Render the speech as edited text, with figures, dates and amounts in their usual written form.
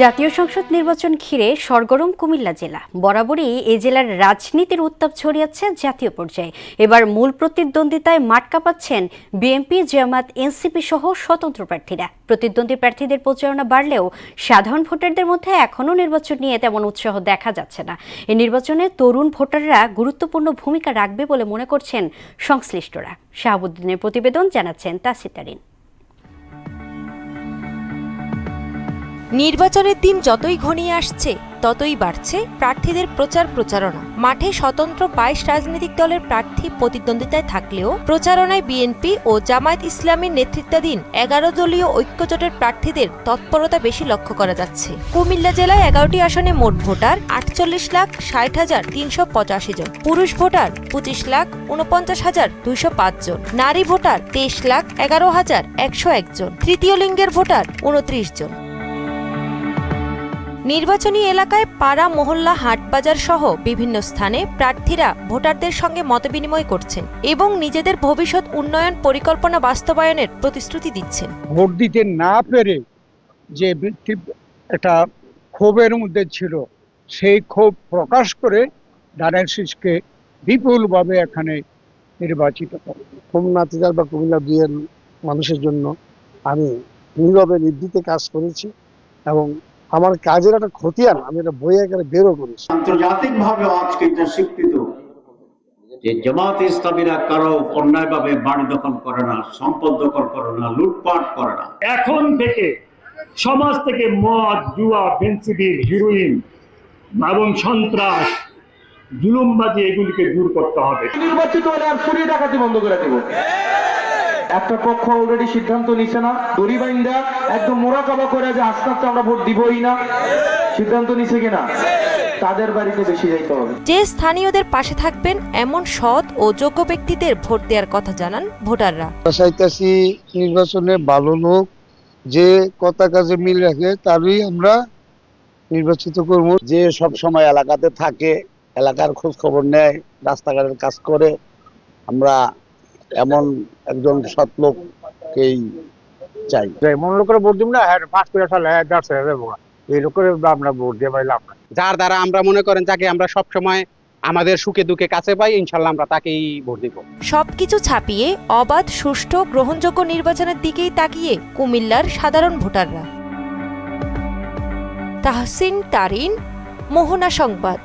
জাতীয় সংসদ নির্বাচন ঘিরে সরগরম কুমিল্লা জেলা। বরাবরই এ জেলার রাজনীতির উত্তাপ ছড়িয়েছে জাতীয় পর্যায়ে। এবার মূল প্রতিদ্বন্দ্বিতায় মাঠ কাঁপাচ্ছেন বিএনপি, জামাত, এনসিপি সহ স্বতন্ত্র প্রার্থীরা। প্রতিদ্বন্দ্বী প্রার্থীদের প্রচারণা বাড়লেও সাধারণ ভোটারদের মধ্যে এখনও নির্বাচন নিয়ে তেমন উৎসাহ দেখা যাচ্ছে না। এই নির্বাচনে তরুণ ভোটাররা গুরুত্বপূর্ণ ভূমিকা রাখবে বলে মনে করছেন সংশ্লিষ্টরা। শাহাবুদ্দিনের প্রতিবেদন, জানাচ্ছেন তাসিতারিন। নির্বাচনের দিন যতই ঘনিয়ে আসছে ততই বাড়ছে প্রার্থীদের প্রচারণা। মাঠে স্বতন্ত্র 22 রাজনৈতিক দলের প্রার্থী প্রতিদ্বন্দ্বিতায় থাকলেও প্রচারণায় বিএনপি ও জামায়াত ইসলামীর নেতৃত্বাধীন 11 দলীয় ঐক্যজোটের প্রার্থীদের তৎপরতা বেশি লক্ষ্য করা যাচ্ছে। কুমিল্লা জেলায় 11টি আসনে মোট ভোটার 48,60,385 জন, পুরুষ ভোটার 25,49,205 জন, নারী ভোটার 23,11,101 জন, তৃতীয় লিঙ্গের ভোটার 29 জন। নির্বাচনী এলাকায় পাড়া, মহল্লা, হাটবাজার সহ বিভিন্ন স্থানে প্রার্থীরা ভোটারদের সঙ্গে মতবিনিময় করছেন এবং নিজেদের ভবিষ্যৎ উন্নয়ন পরিকল্পনা বাস্তবায়নের প্রতিশ্রুতি দিচ্ছেন। ভোট দিতে না পেরে যে একটা ক্ষোভের মধ্যে ছিল, সেই ক্ষোভ প্রকাশ করে ধানের শীষকে বিপুলভাবে এখানে নির্বাচিত করে। খুলনা তিতার বা কুমিল্লা দুইয়ের মানুষের জন্য আমি নীরবে নির্ভীতে কাজ করেছি এবং আমার কাজের একটা খতিয়ান আমি একটা বই আকারে বেরো করেছি। আন্তর্জাতিকভাবে আজকে এটা স্বীকৃত যে জামাত ইসলামীরা কারো অন্যায়ভাবে বাড়ি দখল করে না, সম্পদ দখল করে না, লুটপাট করে না। এখন থেকে সমাজ থেকে মদ, জুয়া, ফেন্সিডিল, হিরোইন এবং সন্ত্রাস, জুলুমবাজি এগুলিকে দূর করতে হবে। নির্বাচিত হলে আর চুরি ডাকাতি বন্ধ করে দেব। একটা পক্ষ অলরেডি সিদ্ধান্ত নিছে না, দড়ি বাইন্দা একদম মোরাকাবা করে যে আস্তে আস্তে আমরা ভোট দিবই না, সিদ্ধান্ত নিছে কিনা তাদের বাড়িতে বেশি যাইতে হবে। যে স্থানীয়দের পাশে থাকবেন এমন সৎ ও যোগ্য ব্যক্তিদের ভোট দেওয়ার কথা জানান ভোটাররা। চাইতেছি নির্বাচনে ভালো লোক যে কথা কাজে মিল রাখে তারই আমরা নির্বাচিত করব। যে সব সময় এলাকাতে থাকে, এলাকার খোঁজ খবর নেয়, রাস্তাঘাটের কাজ করে, আমরা এমন একজন সৎ লোককেই চাই। এমন লোকের ভোট দিব না, পাঁচ করে সালে এই লোকের আমরা ভোট দিয়ে পাইলাম না। যার দ্বারা আমরা মনে করেন যাকে আমরা সব সময় আমাদের সুখে দুঃখে কাছে পাই, ইনশাল্লাহ আমরা তাকেই ভোট দিব। সবকিছু ছাপিয়ে অবাধ, সুষ্ঠু, গ্রহণযোগ্য নির্বাচনের দিকেই তাকিয়ে কুমিল্লার সাধারণ ভোটাররা। তাহসিন তারিন, মোহনা সংবাদ।